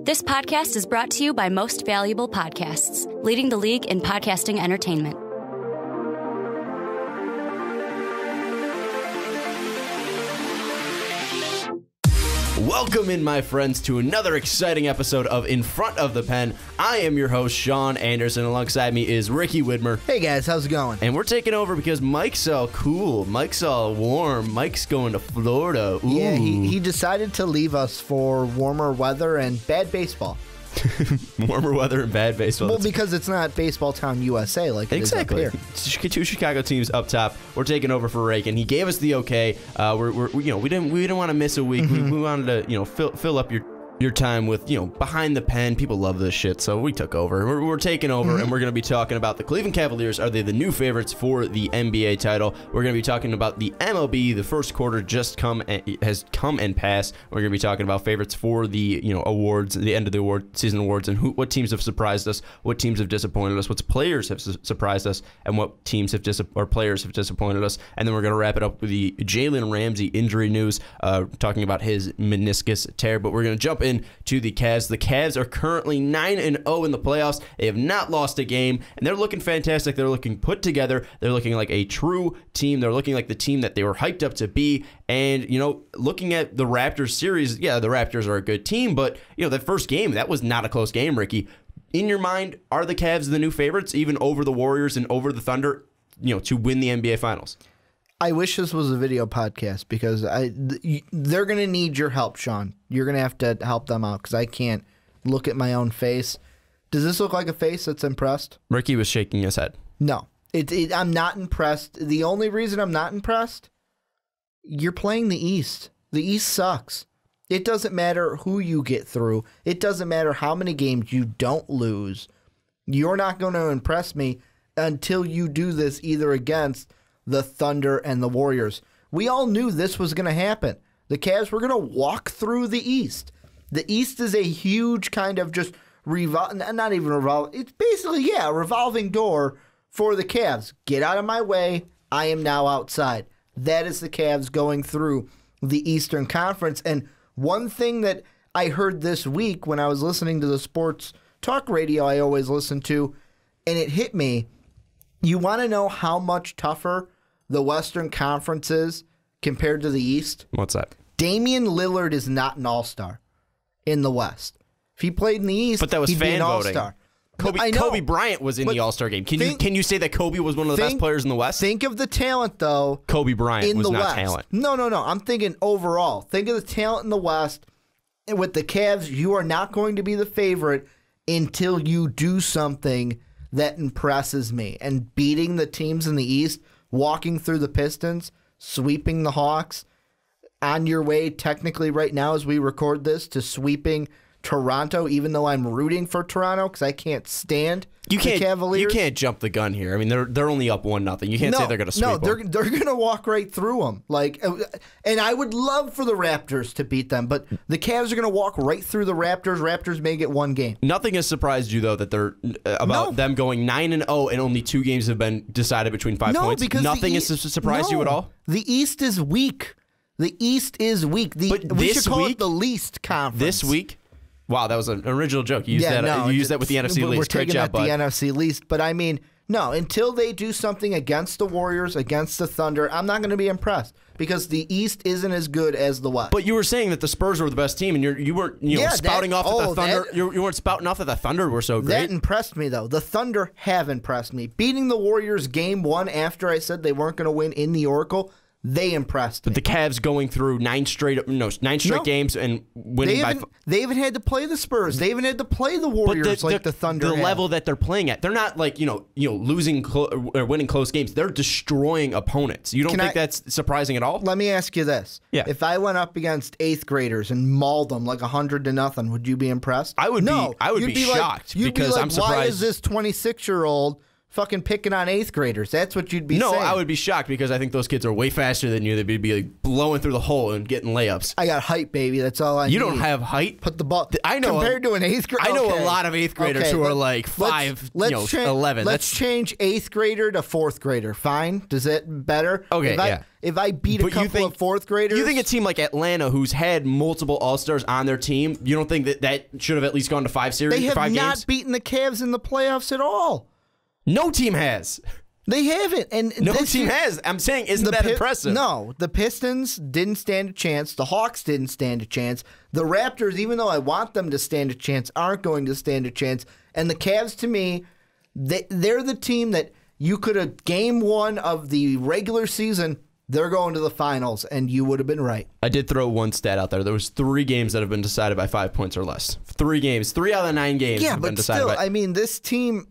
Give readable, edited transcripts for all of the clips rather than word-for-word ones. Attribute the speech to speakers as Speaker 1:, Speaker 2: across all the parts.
Speaker 1: This podcast is brought to you by Most Valuable Podcasts, leading the league in podcasting entertainment.
Speaker 2: Welcome in, my friends, to another exciting episode of In Front of the Pen. I am your host, Sean Anderson. Alongside me is Ricky Widmer.
Speaker 3: Hey, guys. How's it going?
Speaker 2: And we're taking over because Mike's all cool. Mike's all warm. Mike's going to Florida. Ooh.
Speaker 3: Yeah, he decided to leave us for warmer weather and bad baseball.
Speaker 2: Warmer weather and bad baseball.
Speaker 3: Well, because it's not Baseball Town, USA, like it
Speaker 2: exactly.
Speaker 3: is up here.
Speaker 2: Two Chicago teams up top. We're taking over for Rankin. He gave us the okay. We didn't want to miss a week. We wanted to fill up your time with behind the pen. People love this shit, so we took over. We're taking over, and we're going to be talking about the Cleveland Cavaliers. Are they the new favorites for the NBA title? We're going to be talking about the MLB. The first quarter has come and passed. We're going to be talking about favorites for the awards, the end of the season awards, and what teams have surprised us, what teams have disappointed us, what players have surprised us, and what teams have players have disappointed us. And then we're going to wrap it up with the Jalen Ramsey injury news, talking about his meniscus tear. But we're going to jump in to the Cavs. The Cavs are currently 9-0 in the playoffs. They have not lost a game, and they're looking fantastic. They're looking put together. They're looking like a true team. They're looking like the team that they were hyped up to be. And, looking at the Raptors series, yeah, the Raptors are a good team, but, that first game, that was not a close game, Ricky. In your mind, are the Cavs the new favorites, even over the Warriors and over the Thunder, to win the NBA Finals?
Speaker 3: I wish this was a video podcast because they're going to need your help, Sean. You're going to have to help them out because I can't look at my own face. Does this look like a face that's impressed?
Speaker 2: Ricky was shaking his head.
Speaker 3: No. I'm not impressed. The only reason I'm not impressed, you're playing the East. The East sucks. It doesn't matter who you get through. It doesn't matter how many games you don't lose. You're not going to impress me until you do this either against the Thunder and the Warriors. We all knew this was going to happen. The Cavs were going to walk through the East. The East is a huge kind of just not even revolving. It's basically, a revolving door for the Cavs. Get out of my way. I am now outside. That is the Cavs going through the Eastern Conference. And one thing that I heard this week when I was listening to the sports talk radio I always listen to, and it hit me, you want to know how much tougher the Western Conference is compared to the East?
Speaker 2: What's that?
Speaker 3: Damian Lillard is not an all-star in the West. If he played in the East,
Speaker 2: but that was
Speaker 3: he'd
Speaker 2: fan
Speaker 3: be an
Speaker 2: voting.
Speaker 3: all-star.
Speaker 2: Kobe Bryant was in the All-Star game. Can you say that Kobe was one of the best players in the West?
Speaker 3: Think of the talent, though.
Speaker 2: Kobe Bryant was not
Speaker 3: West.
Speaker 2: Talent.
Speaker 3: No. I'm thinking overall. Think of the talent in the West. And with the Cavs, you are not going to be the favorite until you do something that impresses me. And beating the teams in the East, walking through the Pistons, sweeping the Hawks, on your way technically right now as we record this to sweeping Toronto, even though I'm rooting for Toronto because I can't stand the Cavaliers.
Speaker 2: You can't jump the gun here. I mean, they're only up 1-0. You can't say they're going to sweep them.
Speaker 3: No, they're going to walk right through them. And I would love for the Raptors to beat them, but the Cavs are going to walk right through the Raptors. Raptors may get one game.
Speaker 2: Nothing has surprised you though that they're them going 9-0 and only 2 games have been decided between 5 points.
Speaker 3: Because
Speaker 2: nothing has surprised you at all.
Speaker 3: The East is weak. We should call it the least conference.
Speaker 2: This week. Wow, that was an original joke. You used that with the NFC least.
Speaker 3: We're taking that the NFC least. But I mean, no, until they do something against the Warriors, against the Thunder, I'm not going to be impressed because the East isn't as good as the West.
Speaker 2: But you were saying that the Spurs were the best team, and you weren't spouting off that the Thunder. You weren't spouting off that the Thunder were so great.
Speaker 3: That impressed me, though. The Thunder have impressed me. Beating the Warriors game 1 after I said they weren't going to win in the Oracle, they impressed me.
Speaker 2: But the Cavs going through 9 straight games and winning
Speaker 3: they even had to play the Spurs. They even had to play the Warriors the Thunder.
Speaker 2: The level that they're playing at, they're not losing or winning close games. They're destroying opponents. You don't think that's surprising at all?
Speaker 3: Let me ask you this: If I went up against 8th graders and mauled them like 100-0, would you be impressed?
Speaker 2: I would be shocked because I'm surprised.
Speaker 3: Why is this 26-year-old fucking picking on 8th graders. That's what you'd be saying.
Speaker 2: No, I would be shocked because I think those kids are way faster than you. They'd be like blowing through the hole and getting layups.
Speaker 3: I got height, baby. That's all I need.
Speaker 2: You don't have height?
Speaker 3: Put the ball.
Speaker 2: I know
Speaker 3: compared to an 8th grader.
Speaker 2: I know a lot of 8th graders who are like 11.
Speaker 3: Let's change 8th grader to 4th grader. Fine? Does that better?
Speaker 2: Okay,
Speaker 3: If I beat a couple of 4th graders.
Speaker 2: You think a team like Atlanta, who's had multiple All-Stars on their team, you don't think that should have at least gone to 5 series?
Speaker 3: They have
Speaker 2: 5
Speaker 3: not
Speaker 2: games?
Speaker 3: beaten the Cavs in the playoffs at all.
Speaker 2: No team has.
Speaker 3: They haven't. And
Speaker 2: no team has. I'm saying, isn't that impressive?
Speaker 3: No. The Pistons didn't stand a chance. The Hawks didn't stand a chance. The Raptors, even though I want them to stand a chance, aren't going to stand a chance. And the Cavs, to me, they're the team that you could have game 1 of the regular season, they're going to the finals, and you would have been right.
Speaker 2: I did throw one stat out there. There was 3 games that have been decided by 5 points or less. 3 games. 3 out of the 9 games have been decided by...
Speaker 3: I mean, this team...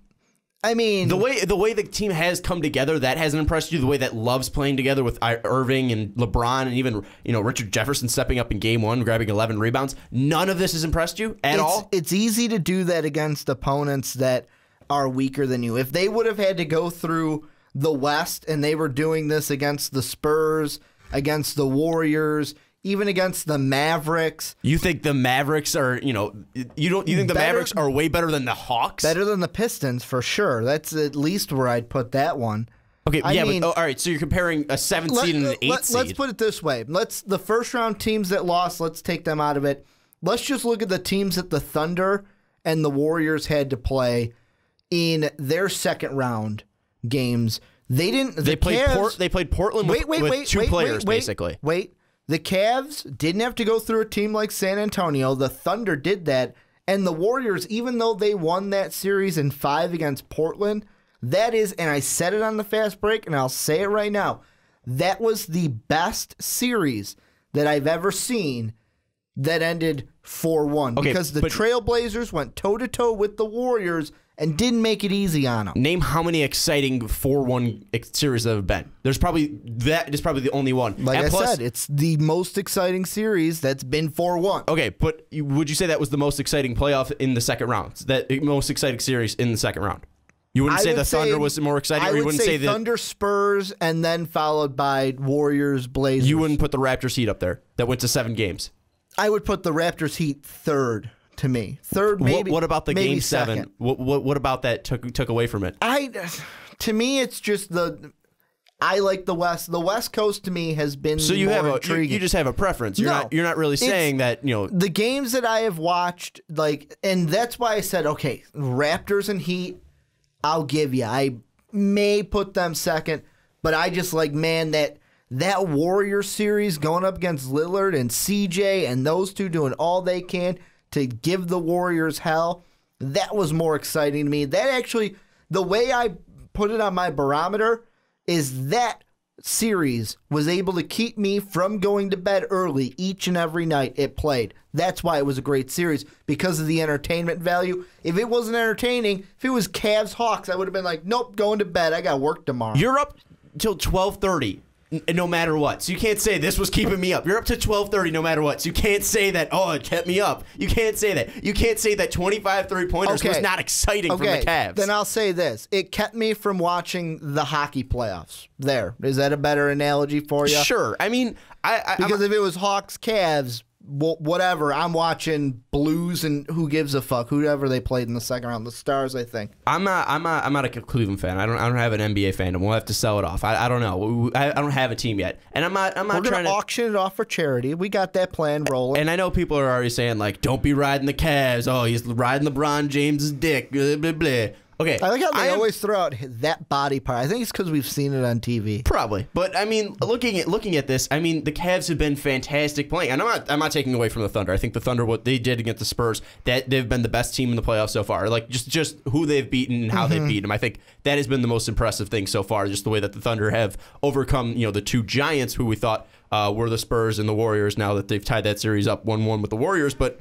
Speaker 3: the
Speaker 2: way the team has come together, that hasn't impressed you. The way that Love's playing together with Irving and LeBron, and even Richard Jefferson stepping up in game 1, grabbing 11 rebounds. None of this has impressed you at all.
Speaker 3: It's easy to do that against opponents that are weaker than you. If they would have had to go through the West and they were doing this against the Spurs, against the Warriors, even against the Mavericks.
Speaker 2: You think the Mavericks are, you think the Mavericks are way better than the Hawks?
Speaker 3: Better than the Pistons, for sure. That's at least where I'd put that one.
Speaker 2: Okay, all right, so you're comparing a 7th seed and an 8th seed.
Speaker 3: Let's put it this way. The first round teams that lost, let's take them out of it. Let's just look at the teams that the Thunder and the Warriors had to play in their second round games. They played Portland with 2 players, basically. The Cavs didn't have to go through a team like San Antonio. The Thunder did that. And the Warriors, even though they won that series in 5 against Portland, that is, and I said it on the fast break, and I'll say it right now, that was the best series that I've ever seen that ended 4-1. Because the Trailblazers went toe-to-toe with the Warriors and didn't make it easy on them.
Speaker 2: Name how many exciting 4-1 series there have been. That is probably the only one.
Speaker 3: Like I said, it's the most exciting series that's been 4-1.
Speaker 2: Okay, but would you say that was the most exciting playoff in the second round? That most exciting series in the second round? You wouldn't say the Thunder was more exciting?
Speaker 3: I would say Thunder, Spurs, and then followed by Warriors, Blazers.
Speaker 2: You wouldn't put the Raptors Heat up there that went to 7 games?
Speaker 3: I would put the Raptors Heat third. To me, third, maybe.
Speaker 2: What about the game 7?
Speaker 3: Second.
Speaker 2: What about that took away from it?
Speaker 3: To me, it's just I like the West. The West Coast to me has been
Speaker 2: so you
Speaker 3: more intriguing.
Speaker 2: You just have a preference. You're not really saying that
Speaker 3: the games that I have watched, and that's why I said okay, Raptors and Heat. I'll give you. I may put them second, but I just that Warriors series going up against Lillard and CJ and those two doing all they can to give the Warriors hell, that was more exciting to me. That actually, the way I put it on my barometer is that series was able to keep me from going to bed early each and every night it played. That's why it was a great series, because of the entertainment value. If it wasn't entertaining, if it was Cavs-Hawks, I would have been like, nope, going to bed. I got work tomorrow.
Speaker 2: You're up till 12:30. No matter what. So you can't say this was keeping me up. You're up to 12:30 no matter what. So you can't say that, it kept me up. You can't say that. You can't say that 25 3-pointers was not exciting from the Cavs.
Speaker 3: Then I'll say this. It kept me from watching the hockey playoffs. There. Is that a better analogy for you?
Speaker 2: Sure. I mean,
Speaker 3: because if it was Hawks-Cavs, whatever, I'm watching Blues and who gives a fuck, whoever they played in the second round, the Stars, I think.
Speaker 2: I'm not a Cleveland fan. I don't have an NBA fandom. We'll have to sell it off. I don't know. I don't have a team yet, and I'm not
Speaker 3: We're
Speaker 2: trying to
Speaker 3: auction it off for charity. We got that plan rolling.
Speaker 2: And I know people are already saying don't be riding the Cavs. Oh, he's riding LeBron James's dick. Blah blah blah. Okay,
Speaker 3: I like how they always throw out that body part. I think it's because we've seen it on TV.
Speaker 2: Probably, but I mean, looking at this, I mean, the Cavs have been fantastic playing, and I'm not taking away from the Thunder. I think the Thunder, what they did against the Spurs, that they've been the best team in the playoffs so far. Just who they've beaten and how they've beaten them. I think that has been the most impressive thing so far. Just the way that the Thunder have overcome, the 2 giants who we thought were the Spurs and the Warriors. Now that they've tied that series up 1-1 with the Warriors, but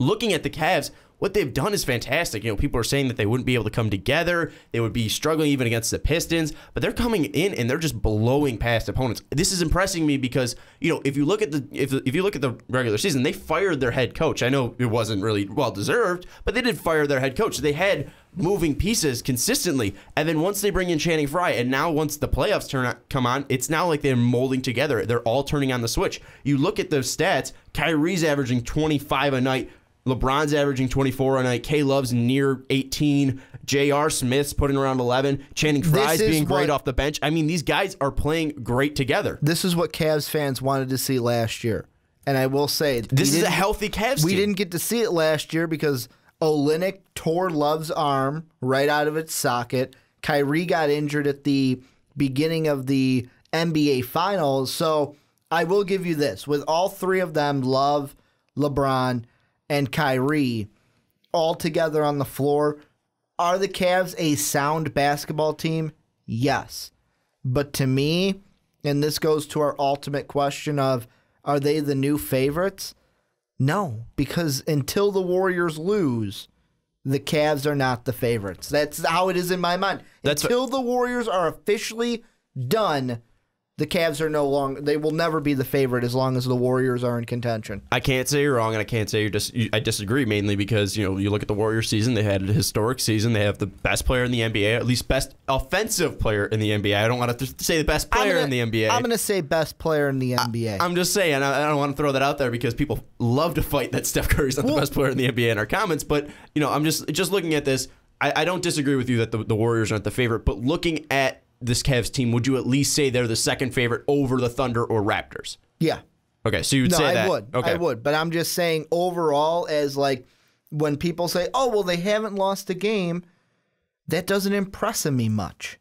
Speaker 2: looking at the Cavs, what they've done is fantastic. People are saying that they wouldn't be able to come together. They would be struggling even against the Pistons, but they're coming in and they're just blowing past opponents. This is impressing me because, if you look at the regular season, they fired their head coach. I know it wasn't really well deserved, but they did fire their head coach. They had moving pieces consistently, and then once they bring in Channing Frye, and now once the playoffs come on, it's now like they're molding together. They're all turning on the switch. You look at the stats, Kyrie's averaging 25 a night, LeBron's averaging 24 a night, K-Love's near 18, J.R. Smith's putting around 11, Channing Frye's being great off the bench. I mean, these guys are playing great together.
Speaker 3: This is what Cavs fans wanted to see last year, and I will say,
Speaker 2: this is a healthy Cavs team.
Speaker 3: We didn't get to see it last year because Olynyk tore Love's arm right out of its socket. Kyrie got injured at the beginning of the NBA Finals. So I will give you this. With all three of them, Love, LeBron, and Kyrie, all together on the floor, are the Cavs a sound basketball team? Yes. But to me, and this goes to our ultimate question of, are they the new favorites? No, because until the Warriors lose, the Cavs are not the favorites. That's how it is in my mind. Until the Warriors are officially done, the Cavs are no longer. They will never be the favorite as long as the Warriors are in contention.
Speaker 2: I can't say you're wrong, and I can't say I disagree, mainly because you look at the Warriors season. They had a historic season. They have the best player in the NBA, at least best offensive player in the NBA. I don't want to say the best player in the NBA.
Speaker 3: I'm going to say best player in the NBA.
Speaker 2: I'm just saying. I don't want to throw that out there because people love to fight that Steph Curry's not the best player in the NBA in our comments. But I'm just looking at this. I don't disagree with you that the Warriors aren't the favorite, but looking at this Cavs team, would you at least say they're the second favorite over the Thunder or Raptors?
Speaker 3: Yeah.
Speaker 2: Okay, so you would say that.
Speaker 3: I would.
Speaker 2: Okay.
Speaker 3: I would. But I'm just saying overall, as like when people say, oh, well, they haven't lost a game, that doesn't impress me much.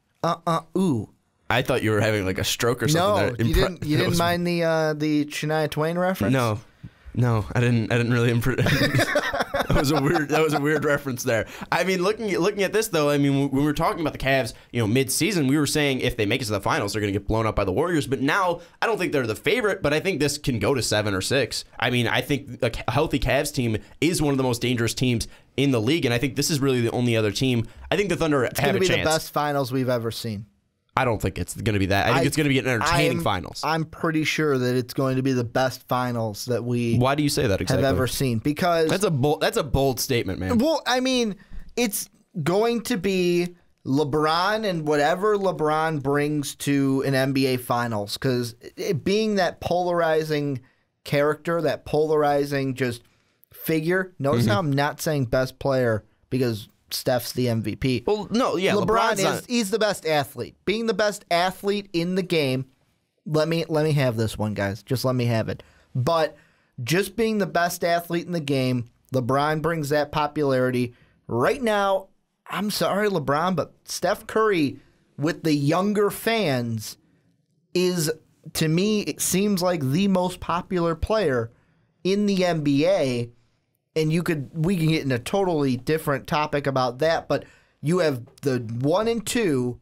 Speaker 3: Ooh.
Speaker 2: I thought you were having like a stroke or something.
Speaker 3: No, you didn't mind the Shania Twain reference?
Speaker 2: No, I didn't really improve. That was a weird reference there. I mean, looking at this though, I mean, when we were talking about the Cavs, mid-season, we were saying if they make it to the finals, they're going to get blown up by the Warriors. But now, I don't think they're the favorite, but I think this can go to 7 or 6. I mean, I think a healthy Cavs team is one of the most dangerous teams in the league, and I think this is really the only other team. I think the Thunder have a chance. It's going to be
Speaker 3: the best finals we've ever seen.
Speaker 2: I don't think it's going to be that. I think it's going to be an entertaining finals.
Speaker 3: I'm pretty sure that it's going to be the best finals that we
Speaker 2: Why do you say that exactly?
Speaker 3: have ever seen. Because
Speaker 2: that's a bold statement, man.
Speaker 3: Well, I mean, it's going to be LeBron and whatever LeBron brings to an NBA finals. Because being that polarizing character, that polarizing just figure. Notice how I'm not saying best player because Steph's the MVP.
Speaker 2: Well, no, yeah,
Speaker 3: LeBron he's the best athlete. Being the best athlete in the game, let me have this one, guys. Just let me have it. But just being the best athlete in the game, LeBron brings that popularity. Right now, I'm sorry, LeBron, but Steph Curry with the younger fans is, to me, it seems like the most popular player in the NBA. And we can get in a totally different topic about that, but you have the 1 and 2,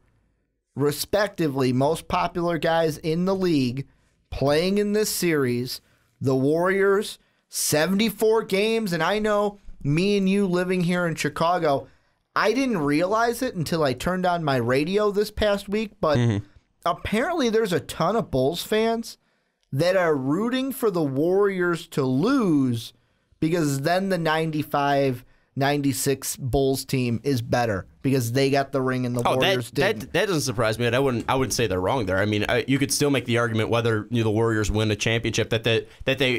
Speaker 3: respectively, most popular guys in the league playing in this series. The Warriors, 74 games, and I know me and you living here in Chicago, I didn't realize it until I turned on my radio this past week, but apparently there's a ton of Bulls fans that are rooting for the Warriors to lose because then the 95-96 Bulls team is better because they got the ring and the Warriors didn't.
Speaker 2: That doesn't surprise me. I wouldn't say they're wrong there. I mean, you could still make the argument whether the Warriors win a championship that they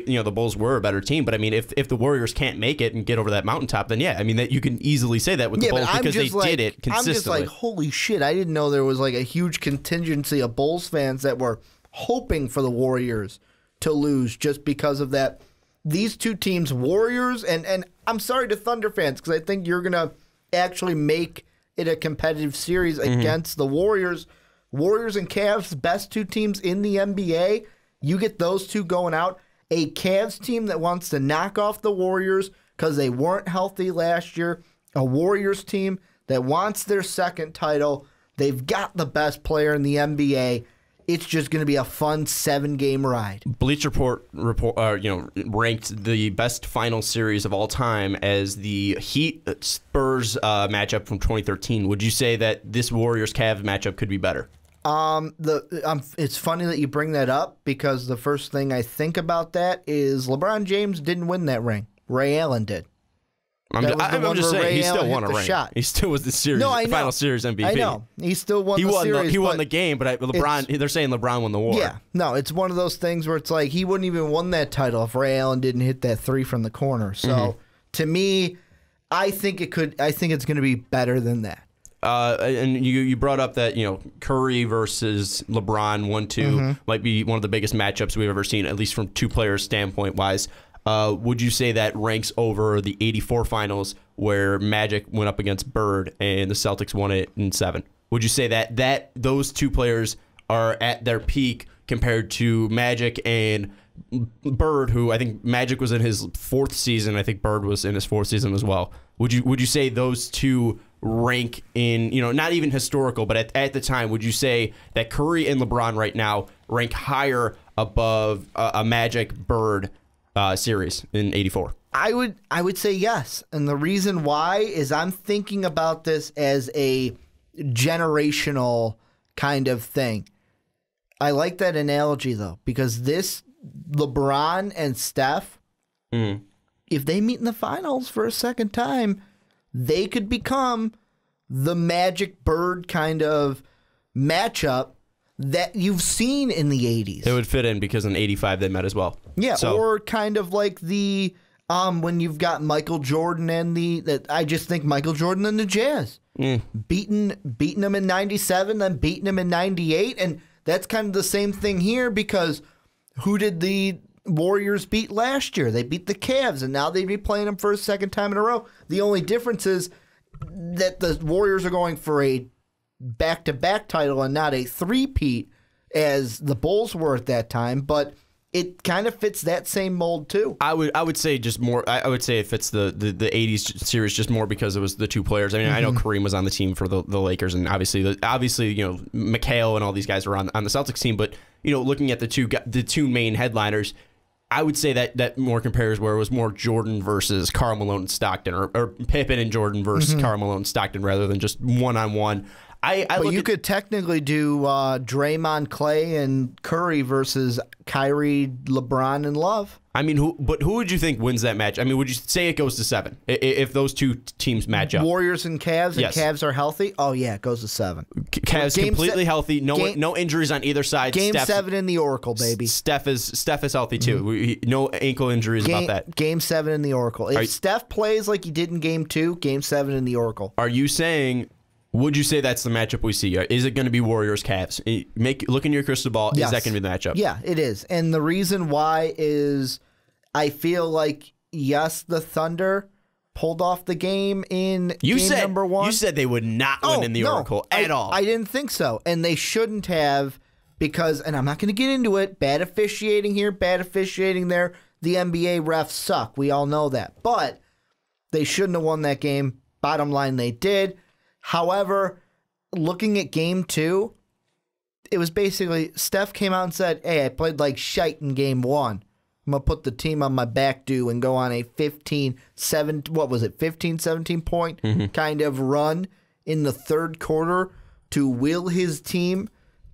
Speaker 2: the Bulls were a better team. But I mean, if the Warriors can't make it and get over that mountaintop, then yeah, I mean that you can easily say that with the Bulls because they did it consistently. I'm just like,
Speaker 3: holy shit! I didn't know there was like a huge contingency of Bulls fans that were hoping for the Warriors to lose just because of that. These two teams, Warriors, and I'm sorry to Thunder fans because I think you're going to actually make it a competitive series against the Warriors. Warriors and Cavs, best two teams in the NBA. You get those two going out. A Cavs team that wants to knock off the Warriors because they weren't healthy last year. A Warriors team that wants their second title. They've got the best player in the NBA. It's just going to be a fun 7-game ride.
Speaker 2: Bleacher Report, ranked the best final series of all time as the Heat Spurs matchup from 2013. Would you say that this Warriors Cavs matchup could be better?
Speaker 3: It's funny that you bring that up because the first thing I think about that is LeBron James didn't win that ring. Ray Allen did.
Speaker 2: I'm just saying, he still won a ring. He still was the series, final series MVP.
Speaker 3: I know. He still won the series.
Speaker 2: He won the game, but LeBron, they're saying LeBron won the war.
Speaker 3: Yeah. No, it's one of those things where it's like he wouldn't even won that title if Ray Allen didn't hit that 3 from the corner. So, to me, I think it's going to be better than that.
Speaker 2: And you brought up that Curry versus LeBron 1-2 might be one of the biggest matchups we've ever seen, at least from two players standpoint wise. Would you say that ranks over the '84 finals where Magic went up against Bird and the Celtics won it in 7? Would you say that those two players are at their peak compared to Magic and Bird, who I think Magic was in his 4th season, I think Bird was in his 4th season as well? Would you say those two rank in, not even historical, but at the time, would you say that Curry and LeBron right now rank higher above a Magic Bird series in '84?
Speaker 3: I would say yes, and the reason why is I'm thinking about this as a generational kind of thing. I like that analogy though, because this LeBron and Steph, if they meet in the finals for a second time, they could become the Magic Bird kind of matchup that you've seen in the 80s.
Speaker 2: It would fit in because in '85 they met as well.
Speaker 3: Yeah, or kind of like the when you've got Michael Jordan and I just think Michael Jordan and the Jazz beating them in '97, then beating them in '98, and that's kind of the same thing here because who did the Warriors beat last year? They beat the Cavs, and now they'd be playing them for a second time in a row. The only difference is that the Warriors are going for a back-to-back title and not a three-peat as the Bulls were at that time, but it kind of fits that same mold too.
Speaker 2: I would say just more. I would say it fits the '80s series just more because it was the two players. I mean, I know Kareem was on the team for the Lakers, and obviously McHale and all these guys were on the Celtics team. But looking at the two main headliners, I would say that more compares where it was more Jordan versus Karl Malone and Stockton, or Pippen and Jordan versus Karl Malone and Stockton, rather than just one-on-one.
Speaker 3: But you could technically do Draymond, Clay, and Curry versus Kyrie, LeBron, and Love.
Speaker 2: I mean, who would you think wins that match? I mean, would you say it goes to 7 if those two teams match up?
Speaker 3: Warriors and Cavs,
Speaker 2: yes.
Speaker 3: And Cavs are healthy? Oh, yeah, it goes to 7.
Speaker 2: Cavs completely healthy, no injuries on either side.
Speaker 3: Game 7 in the Oracle, baby.
Speaker 2: Steph is healthy, too. No ankle injuries about that.
Speaker 3: Game 7 in the Oracle. If Steph plays like he did in Game 2, Game 7 in the Oracle.
Speaker 2: Are you saying... Would you say that's the matchup we see? Is it going to be Warriors-Cavs? Look in your crystal ball. Yes. Is that going to be the matchup?
Speaker 3: Yeah, it is. And the reason why is I feel like, yes, the Thunder pulled off the game in game number 1.
Speaker 2: You said they would not win in the Oracle at all.
Speaker 3: I didn't think so. And they shouldn't have because, and I'm not going to get into it, bad officiating here, bad officiating there. The NBA refs suck. We all know that. But they shouldn't have won that game. Bottom line, they did. However, looking at Game 2, it was basically Steph came out and said, hey, I played like shite in Game 1. I'm going to put the team on my back do and go on a 17 point kind of run in the third quarter to will his team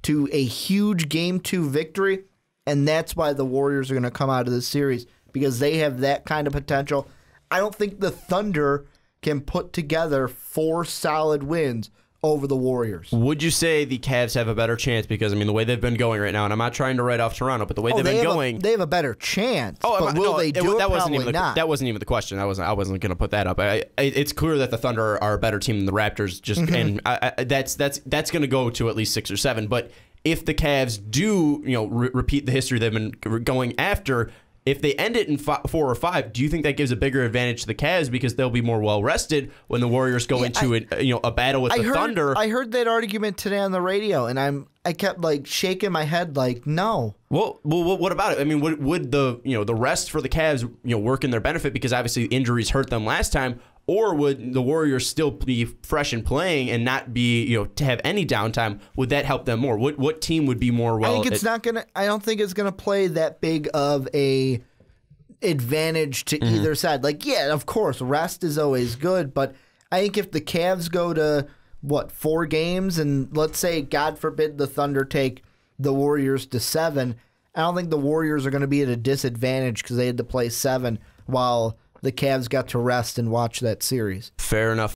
Speaker 3: to a huge Game 2 victory. And that's why the Warriors are going to come out of this series because they have that kind of potential. I don't think the Thunder can put together 4 solid wins over the Warriors.
Speaker 2: Would you say the Cavs have a better chance? Because, I mean, the way they've been going right now, and I'm not trying to write off Toronto, but the way they've been going...
Speaker 3: They have a better chance, but will they do it? Probably not.
Speaker 2: That wasn't even the question. I wasn't going to put that up. It's clear that the Thunder are a better team than the Raptors, and that's going to go to at least 6 or 7. But if the Cavs do repeat the history they've been going after... If they end it in 4 or 5, do you think that gives a bigger advantage to the Cavs because they'll be more well rested when the Warriors go into a battle with the Thunder?
Speaker 3: I heard that argument today on the radio, and I kept like shaking my head, like no.
Speaker 2: Well, what about it? I mean, would the the rest for the Cavs work in their benefit because obviously injuries hurt them last time, Or would the Warriors still be fresh and playing and not be, to have any downtime? Would that help them more? What team would be more well?
Speaker 3: I don't think it's gonna play that big of a advantage to either side. Like, yeah, of course, rest is always good, but I think if the Cavs go to 4 games, and let's say, God forbid, the Thunder take the Warriors to 7, I don't think the Warriors are going to be at a disadvantage because they had to play 7 while the Cavs got to rest and watch that series.
Speaker 2: Fair enough.